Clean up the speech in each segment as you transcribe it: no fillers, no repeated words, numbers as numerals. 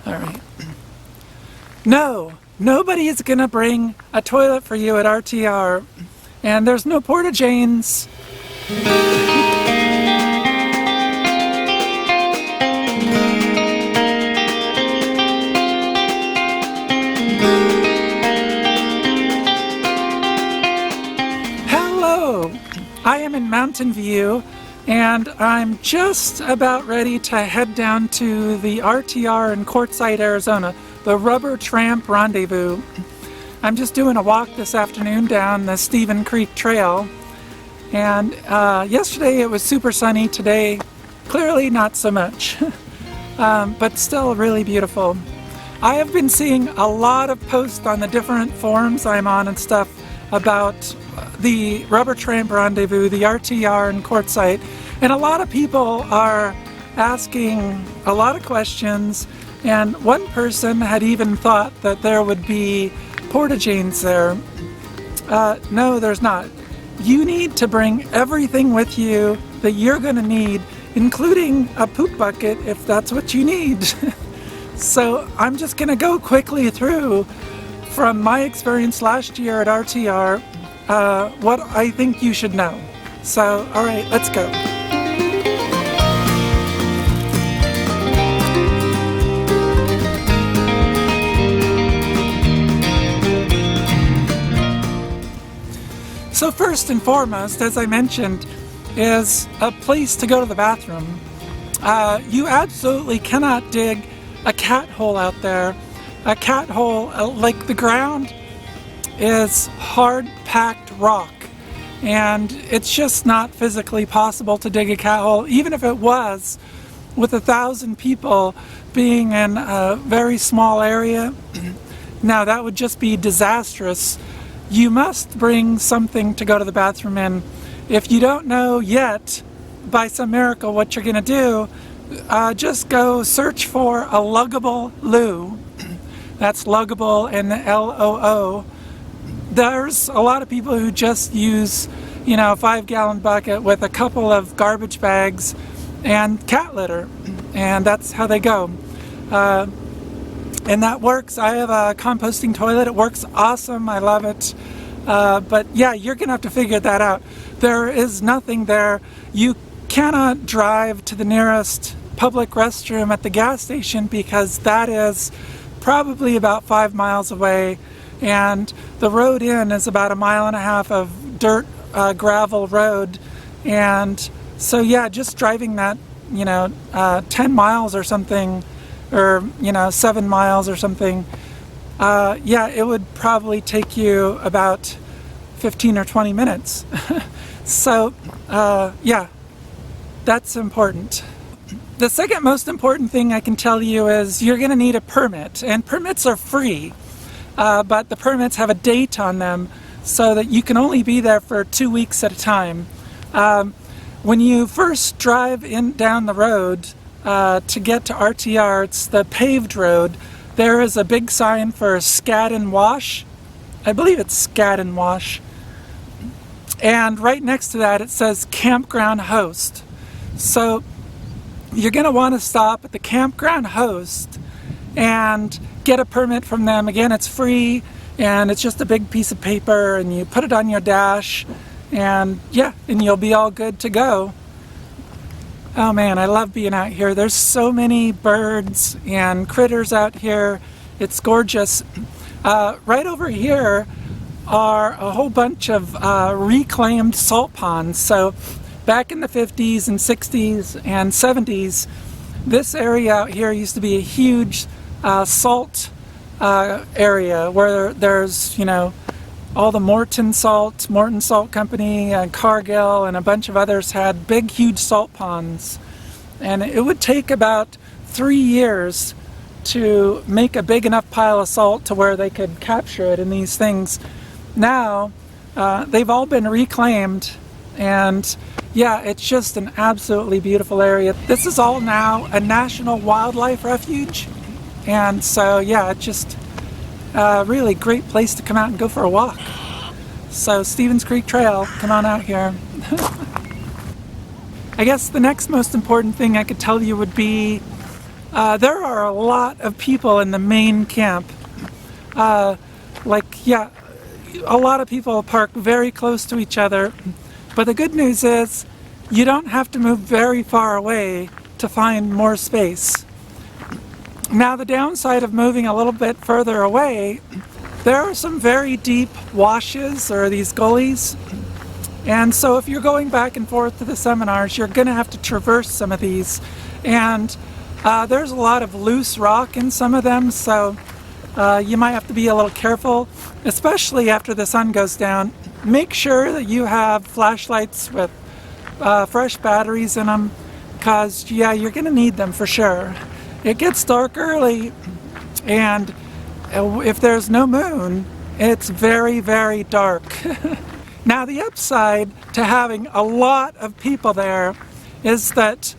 All right. No, nobody is gonna bring a toilet for you at RTR, and there's no porta-janes. Hello, I am in Mountain View, and I'm just about ready to head down to the RTR in Quartzsite, Arizona, the Rubber Tramp Rendezvous. I'm just doing a walk this afternoon down the Stephen Creek Trail, and yesterday it was super sunny. Today, clearly not so much, but still really beautiful. I have been seeing a lot of posts on the different forums I'm on and stuff about the Rubber Tramp Rendezvous, the RTR in Quartzsite, and a lot of people are asking a lot of questions, and one person had even thought that there would be porta-janes there. No, there's not. You need to bring everything with you that you're going to need, including a poop bucket if that's what you need. So I'm just going to go quickly through, from my experience last year at RTR, what I think you should know. So, all right, let's go. So first and foremost, as I mentioned, is a place to go to the bathroom. You absolutely cannot dig a cat hole out there. A cat hole, like the ground, is hard packed rock, and it's just not physically possible to dig a cat hole, even if it was, with 1,000 people being in a very small area. Now that would just be disastrous. You must bring something to go to the bathroom in. If you don't know yet, by some miracle, what you're going to do, just go search for a luggable loo. That's luggable and L-O-O. There's a lot of people who just use, a 5-gallon bucket with a couple of garbage bags and cat litter, and that's how they go. And that works. I have a composting toilet. It works awesome. I love it. But yeah, you're gonna have to figure that out. There is nothing there. You cannot drive to the nearest public restroom at the gas station because that is probably about 5 miles away, and the road in is about 1.5 miles of dirt gravel road. And so yeah, just driving that 10 miles or something, or 7 miles or something, yeah, it would probably take you about 15 or 20 minutes. So yeah, that's important. The second most important thing I can tell you is you're going to need a permit, and permits are free, but the permits have a date on them so that you can only be there for 2 weeks at a time. When you first drive down the road to get to RTR, it's the paved road. There is a big sign for Scat and Wash. I believe it's Scat and Wash. And right next to that it says Campground Host. So you're going to want to stop at the Campground Host and get a permit from them. Again, it's free, and it's just a big piece of paper, and you put it on your dash, and yeah, and you'll be all good to go. Oh man, I love being out here. There's so many birds and critters out here. It's gorgeous. Right over here are a whole bunch of reclaimed salt ponds. So back in the 50s and 60s and 70s, this area out here used to be a huge salt area where there's, all the Morton Salt Company and Cargill and a bunch of others had big, huge salt ponds. And it would take about 3 years to make a big enough pile of salt to where they could capture it in these things. Now, they've all been reclaimed, and yeah, it's just an absolutely beautiful area. This is all now a national wildlife refuge, and so yeah, it's just a really great place to come out and go for a walk. So Stevens Creek Trail, come on out here. I guess the next most important thing I could tell you would be There are a lot of people in the main camp. Yeah, a lot of people park very close to each other. But the good news is you don't have to move very far away to find more space. Now, the downside of moving a little bit further away, there are some very deep washes, or these gullies. And so if you're going back and forth to the seminars, you're going to have to traverse some of these. And there's a lot of loose rock in some of them, so you might have to be a little careful, especially after the sun goes down. Make sure that you have flashlights with fresh batteries in them, because yeah, you're going to need them for sure. It gets dark early, and if there's no moon, it's very, very dark. Now, the upside to having a lot of people there is that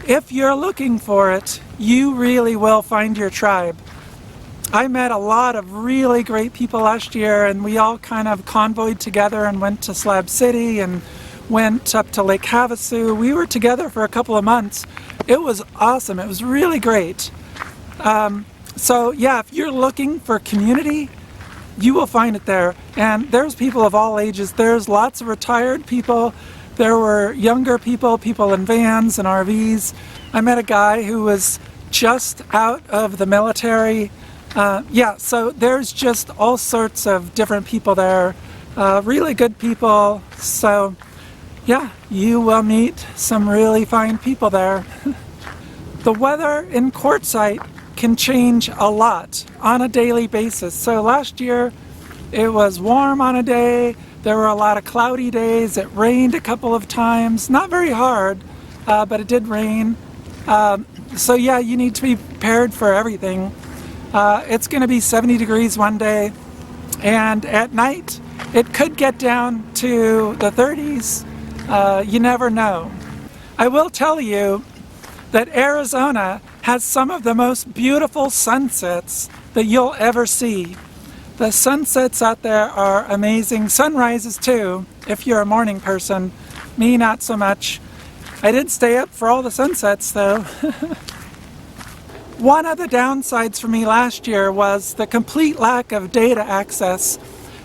if you're looking for it, you really will find your tribe. I met a lot of really great people last year, and we all kind of convoyed together and went to Slab City and went up to Lake Havasu. We were together for a couple of months. It was awesome. It was really great. So yeah, if you're looking for community, you will find it there. And there's people of all ages. There's lots of retired people. There were younger people, people in vans and RVs. I met a guy who was just out of the military. Yeah, so there's just all sorts of different people there. Really good people. So yeah, you will meet some really fine people there. The weather in Quartzsite can change a lot on a daily basis. So last year it was warm on a day. There were a lot of cloudy days. It rained a couple of times, not very hard, but it did rain. So yeah, you need to be prepared for everything. It's going to be 70 degrees one day, and at night it could get down to the 30s. You never know. I will tell you that Arizona has some of the most beautiful sunsets that you'll ever see. The sunsets out there are amazing. Sunrises too, if you're a morning person. Me, not so much. I did stay up for all the sunsets though. One of the downsides for me last year was the complete lack of data access.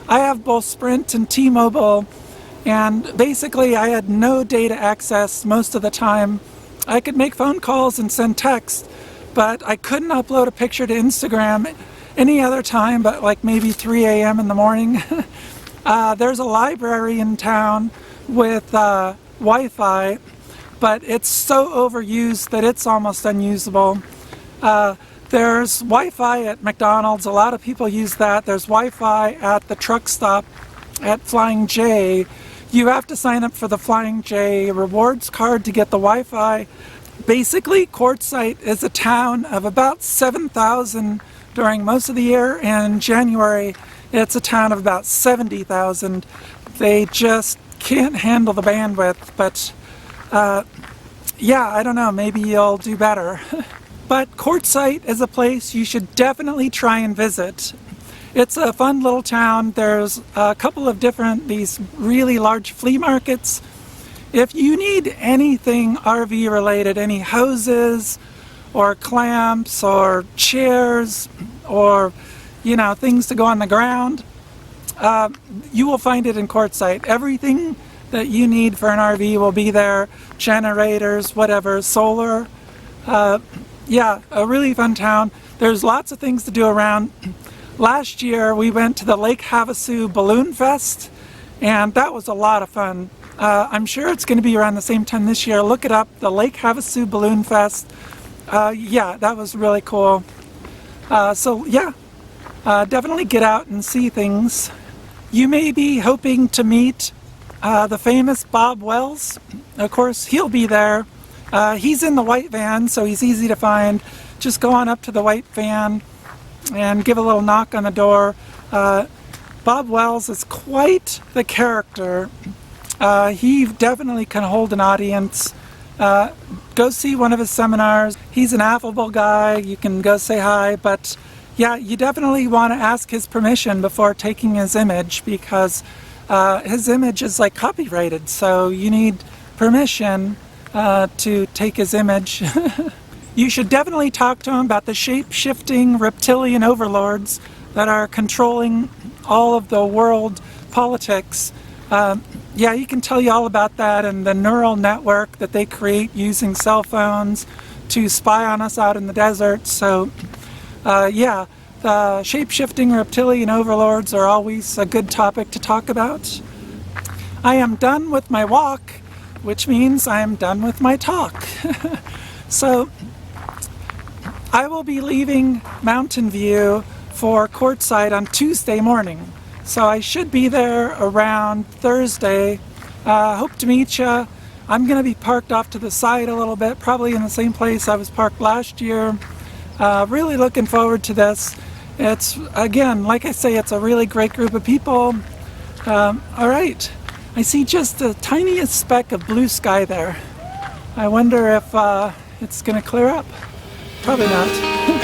I have both Sprint and T-Mobile, and basically I had no data access most of the time. I could make phone calls and send text, but I couldn't upload a picture to Instagram any other time but like maybe 3 a.m. in the morning. There's a library in town with Wi-Fi, but it's so overused that it's almost unusable. There's Wi-Fi at McDonald's. A lot of people use that. There's Wi-Fi at the truck stop at Flying J. You have to sign up for the Flying J rewards card to get the Wi-Fi. Basically, Quartzsite is a town of about 7,000 during most of the year, and in January it's a town of about 70,000. They just can't handle the bandwidth, but yeah, I don't know, maybe you'll do better. But Quartzsite is a place you should definitely try and visit. It's a fun little town. There's a couple of these really large flea markets. If you need anything RV related, any hoses or clamps or chairs or, you know, things to go on the ground, you will find it in Quartzsite. Everything that you need for an RV will be there. Generators, whatever, solar. Yeah, a really fun town. There's lots of things to do around. Last year we went to the Lake Havasu Balloon Fest, and that was a lot of fun. I'm sure it's going to be around the same time this year. Look it up, the Lake Havasu Balloon Fest. Yeah, that was really cool. So yeah, definitely get out and see things. You may be hoping to meet the famous Bob Wells. Of course, he'll be there. He's in the white van, so he's easy to find. Just go on up to the white van and give a little knock on the door. Bob Wells is quite the character. He definitely can hold an audience. Go see one of his seminars. He's an affable guy. You can go say hi, but yeah, you definitely want to ask his permission before taking his image, because his image is like copyrighted, so you need permission to take his image. You should definitely talk to him about the shape-shifting reptilian overlords that are controlling all of the world politics. Yeah, he can tell you all about that and the neural network that they create using cell phones to spy on us out in the desert. So, yeah, the shape-shifting reptilian overlords are always a good topic to talk about. I am done with my walk, which means I am done with my talk. So, I will be leaving Mountain View for Courtside on Tuesday morning. So I should be there around Thursday. Hope to meet you. I'm going to be parked off to the side a little bit, probably in the same place I was parked last year. Really looking forward to this. It's, again, like I say, it's a really great group of people. All right. I see just the tiniest speck of blue sky there. I wonder if it's going to clear up. Probably not.